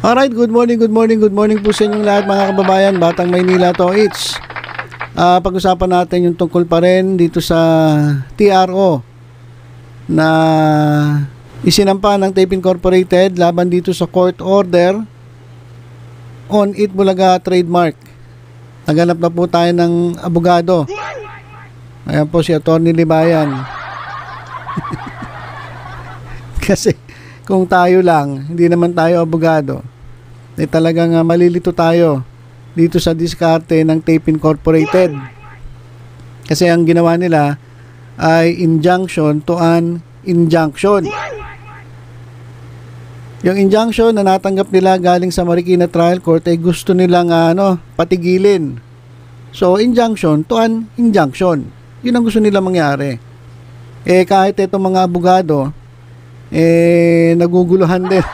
Alright, good morning po sa inyong lahat mga kababayan, Batang Maynila to it's. Pag-usapan natin yung tungkol pa rin dito sa TRO na isinampa ng Tape Incorporated laban dito sa court order on Eat Bulaga trademark. Naghanap na po tayo ng abogado. Ayan po si Atty. Libayan. Kasi kung tayo lang, hindi naman tayo abogado, talagang malilito tayo dito sa diskarte ng Tape Incorporated. Kasi ang ginawa nila ay injunction to an injunction. Yung injunction na natanggap nila galing sa Marikina Trial Court ay gusto nilang patigilin. So injunction to an injunction. Yun ang gusto nila mangyari. Kahit itong mga abogado naguguluhan din.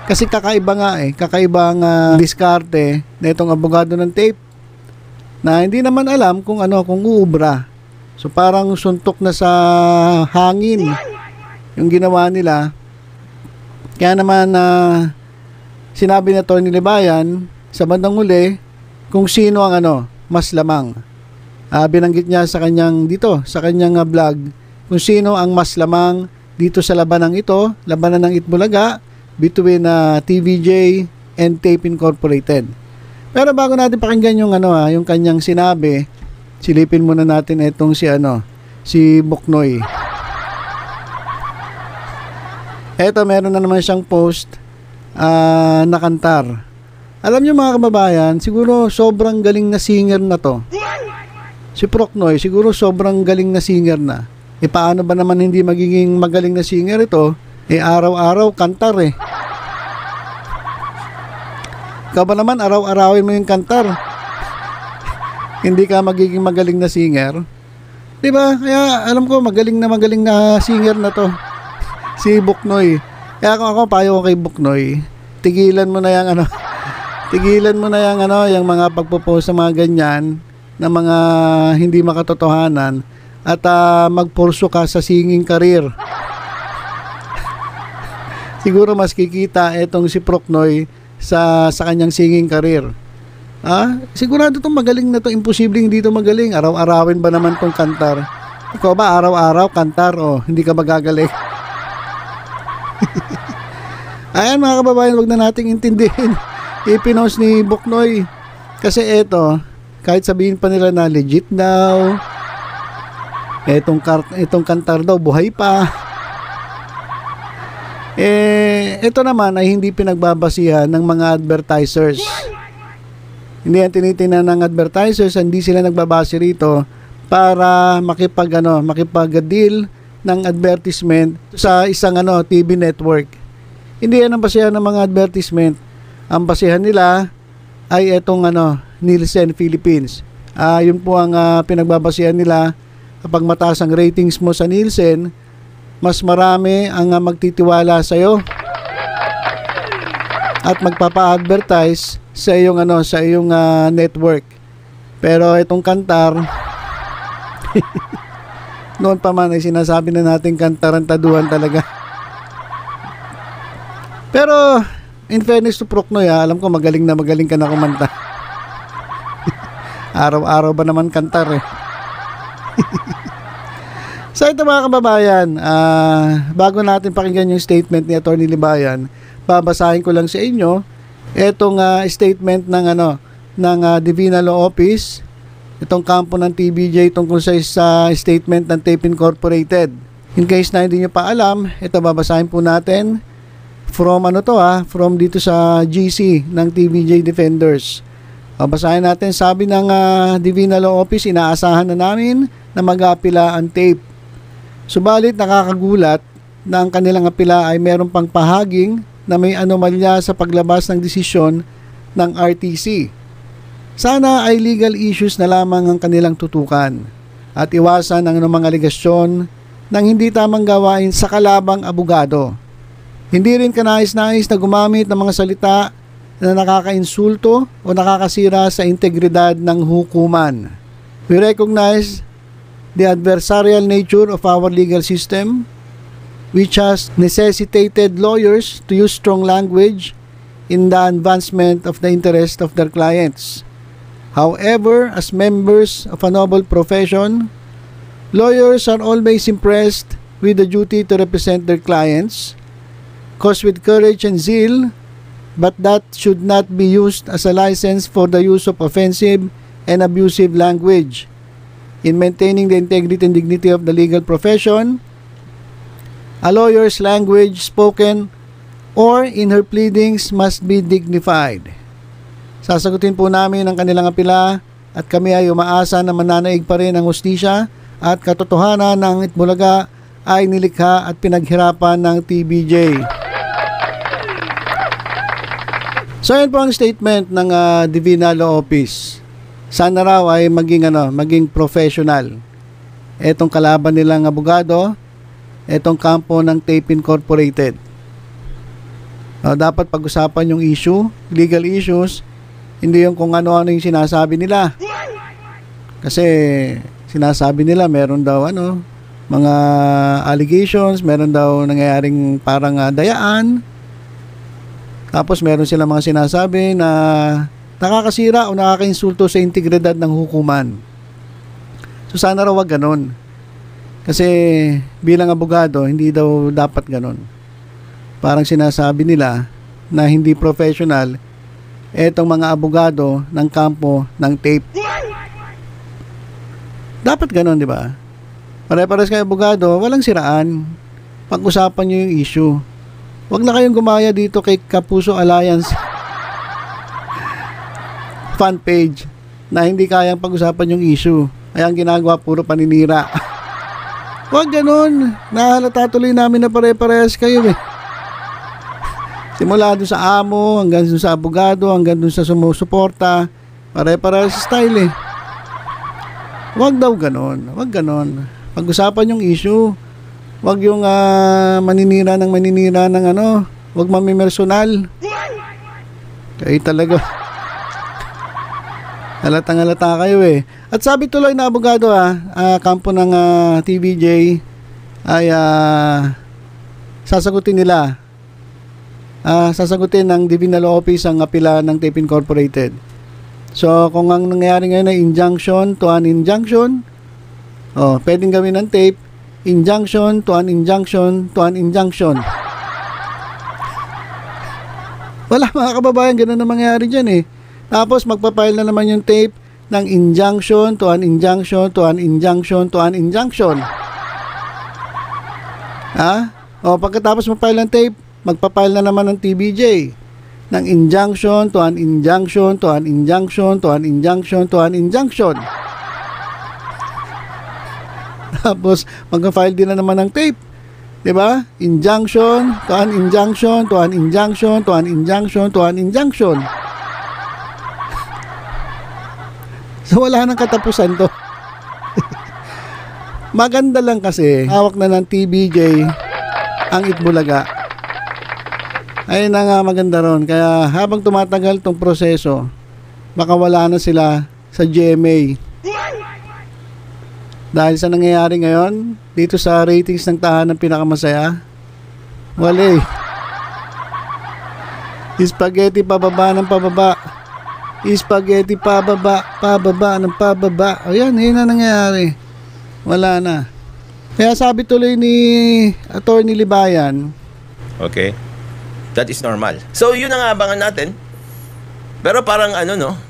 Kasi kakaibang diskarte na itong abogado ng Tape na hindi naman alam kung uubra. So parang suntok na sa hangin yung ginawa nila. Kaya naman sinabi na Atty. Libayan sa bandang huli kung sino ang mas lamang. Binanggit niya sa kanyang vlog kung sino ang mas lamang dito sa labanan ito, labanan ng Itbulaga between TVJ and Tape Incorporated. Pero bago natin pakinggan yung yung kanyang sinabi, silipin muna natin itong si Buknoy. Eto, meron na naman siyang post na kantar. Alam niyo mga kababayan, siguro sobrang galing na singer na to. Si Buknoy, siguro sobrang galing na singer na. Paano ba naman hindi magiging magaling na singer ito? Araw-araw kantar Ikaw ba naman araw-arawin mo yung kantar? Hindi ka magiging magaling na singer? Diba? Kaya alam ko magaling na singer na to. Si Buknoy. Kaya kung ako payo ko kay Buknoy, tigilan mo na yung mga pagpo-post sa mga ganyan na mga hindi makatotohanan at magpurso ka sa singing career. Siguro mas kikita itong si Buknoy sa kanyang singing career. Sigurado itong magaling na to. Imposibleng hindi to magaling. Araw-arawin ba naman tong kantar? Ikaw ba araw-araw kantar hindi ka magagaling? Ayan mga kababayan, wag na nating intindihin ipinost ni Buknoy. Kasi kahit sabihin pa nila na legit daw, itong kantar daw buhay pa, ito naman ay hindi pinagbabasihan ng mga advertisers. Hindi yan tinitingnan ng advertisers, hindi sila nagbabase rito para makipag-deal ng advertisement sa isang TV network. Hindi yan ang basihan ng mga advertisement. Ang basihan nila ay itong Nielsen Philippines. Yun po ang pinagbabasihan nila. Kapag mataas ang ratings mo sa Nielsen, mas marami ang magtitiwala sa iyo at magpapa-advertise sa iyong network. Pero itong kantar noon pa man ay sinasabi na natin kantarantaduhan talaga. Pero in fairness to Buknoy, alam ko magaling ka na kumanta. Araw-araw ba naman kantar So ito mga kababayan, bago natin pakinggan yung statement ni Atty. Libayan, babasahin ko lang sa inyo itong statement ng Divina Law Office, itong kampo ng TVJ tungkol sa statement ng Tape Incorporated. In case na hindi nyo pa alam, ito babasahin po natin from from dito sa GC ng TVJ Defenders. Babasahin natin, sabi ng Divina Law Office, inaasahan na namin na mag-apila ang Tape. Subalit nakakagulat na ang kanilang apila ay meron pang pahaging na may anomalya sa paglabas ng desisyon ng RTC. Sana ay legal issues na lamang ang kanilang tutukan at iwasan ang mga aligasyon ng hindi tamang gawain sa kalabang abogado. Hindi rin kanais-nais na gumamit ng mga salita na nakakainsulto o nakakasira sa integridad ng hukuman. We recognize the adversarial nature of our legal system which has necessitated lawyers to use strong language in the advancement of the interest of their clients. However, as members of a noble profession, lawyers are always impressed with the duty to represent their clients, cause with courage and zeal, but that should not be used as a license for the use of offensive and abusive language. In maintaining the integrity and dignity of the legal profession, a lawyer's language spoken or in her pleadings must be dignified. Sasagutin po namin ang kanilang apela at kami ay umaasa na mananaig pa rin ang hustisya at katotohanan ng Itbulaga ay nilikha at pinaghirapan ng TVJ. So yan po ang statement ng Divina Law Office. Sana raw ay maging professional. Etong kalaban nilang abogado, etong kampo ng Tape Incorporated. Dapat pag-usapan yung issue, legal issues, hindi yung kung ano-ano yung sinasabi nila. Kasi sinasabi nila meron daw mga allegations, meron daw nangyayaring parang dayaan. Tapos meron sila mga sinasabi na nakakasira o nakakainsulto sa integridad ng hukuman. So sana raw wag ganon. Kasi bilang abogado, hindi daw dapat ganon. Parang sinasabi nila na hindi professional etong mga abogado ng kampo ng tape. Dapat ganon, di ba? Pare-pares kayo abogado, walang siraan. Pag-usapan nyo yung issue. Wag na kayong gumaya dito kay Kapuso Alliance fan page na hindi kayang pag-usapan yung issue. Ay ang ginagawa puro paninira. Huwag ganun. Nahalata tuloy namin na pare-parehas kayo eh. Simula doon sa amo, hanggang doon sa abogado, hanggang doon sa sumusuporta. Pare-parehas style eh. Huwag daw ganun. Huwag ganun. Pag-usapan yung issue. Huwag yung maninira ng huwag mamimersonal. Kayo talaga. Halatang-halata kayo eh. At sabi tuloy na abogado kampo ng TVJ ay sasagutin nila. Sasagutin ng Divina Law Office ang apela ng Tape Incorporated. So kung ang nangyayari ngayon ay injunction to an injunction, pwedeng gawin ng tape, injunction to an injunction to an injunction. Wala mga kababayan, ganun na mangyayari dyan eh. Tapos magpapile na naman yung tape ng injunction to an injunction to an injunction to an injunction. Pagkatapos mag-file ng tape, magpapile na naman ng TVJ ng injunction to an injunction to an injunction to an injunction to an injunction. Tapos mag-file din na naman ng tape. 'Di ba? Injunction to an injunction to an injunction to an injunction to an injunction. So wala nang katapusan to. Maganda lang kasi hawak na ng TVJ ang Itbulaga. Ayun na nga maganda ron. Kaya habang tumatagal tong proseso, baka wala na sila sa GMA. Dahil sa nangyayari ngayon, dito sa ratings ng tahanan pinakamasaya, wala eh. Spaghetti pababa ng pababa. Spaghetti pababa ng pababa. Ayan, yun na nangyayari. Wala na. Kaya sabi tuloy ni Attorney Libayan, okay, that is normal. So yun ang abangan natin. Pero parang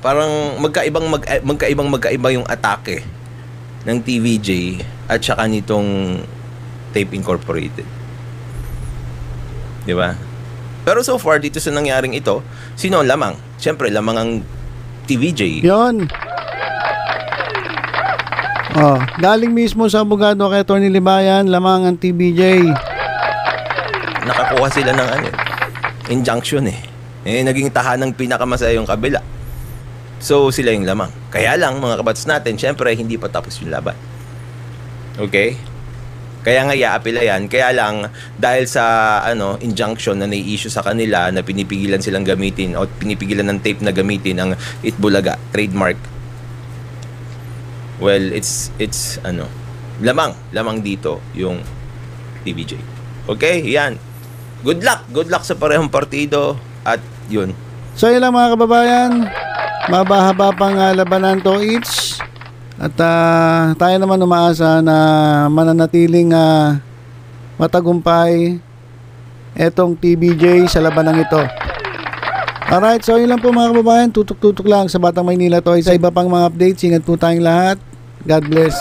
parang magkaiba yung atake ng TVJ at saka nitong Tape Incorporated. Di ba? Pero so far dito sa nangyaring ito, sino ang lamang? Siyempre lamang ang TVJ. Yon. Galing mismo sa abogado kay Atty. Libayan, lamang ang TVJ. Nakakuha sila ng injunction eh. Naging tahanang pinakamasaya yung kabila. So sila yung lamang. Kaya lang mga kabats natin, syempre hindi pa tapos yung laban. Okay? Kaya nga i-apela yan. Kaya lang dahil sa injunction na nai-issue sa kanila na pinipigilan silang gamitin o pinipigilan ng tape na gamitin ang Itbulaga trademark. Well, it's lamang dito yung TVJ. Okay, yan. Good luck. Good luck sa parehong partido. At yun. So yun lang mga kababayan, mabahaba pang labanan to each. At tayo naman umaasa na mananatiling matagumpay etong TBJ sa labanang ito. Alright, so yun lang po mga kababayan, tutok-tutok lang sa Batang Maynila to. Sa iba pang mga updates, ingat po tayong lahat. God bless.